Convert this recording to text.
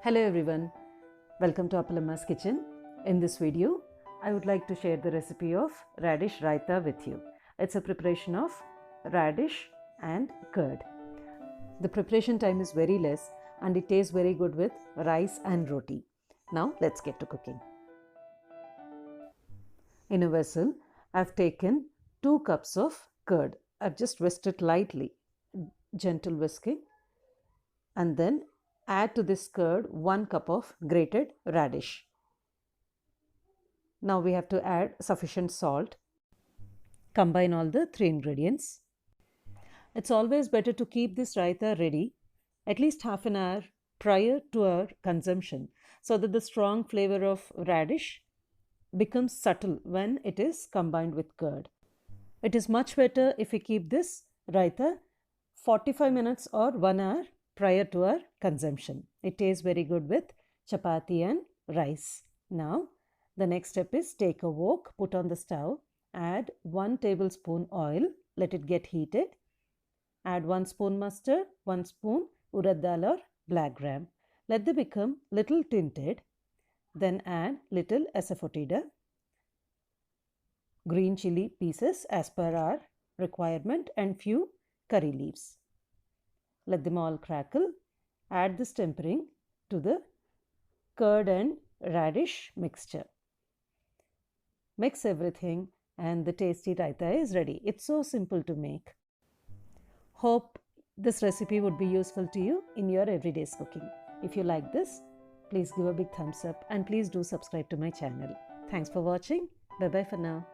Hello everyone, welcome to Appalamma's kitchen. In this video, I would like to share the recipe of Radish Raita with you. It's a preparation of radish and curd. The preparation time is very less and it tastes very good with rice and roti. Now let's get to cooking. In a vessel, I've taken 2 cups of curd. I've just whisked it lightly, gentle whisking, and then add to this curd 1 cup of grated radish. Now we have to add sufficient salt. Combine all the 3 ingredients. It's always better to keep this raita ready at least half an hour prior to our consumption so that the strong flavor of radish becomes subtle when it is combined with curd. It is much better if we keep this raita 45 minutes or 1 hour prior to our consumption. It tastes very good with chapati and rice. Now, the next step is take a wok, put on the stove, add 1 tablespoon oil, let it get heated. Add 1 spoon mustard, 1 spoon urad dal or black gram. Let them become little tinted. Then add little asafoetida, green chili pieces as per our requirement, and few curry leaves. Let them all crackle. Add this tempering to the curd and radish mixture. Mix everything and the tasty raita is ready. It's so simple to make. Hope this recipe would be useful to you in your everyday cooking. If you like this, please give a big thumbs up and please do subscribe to my channel. Thanks for watching. Bye bye for now.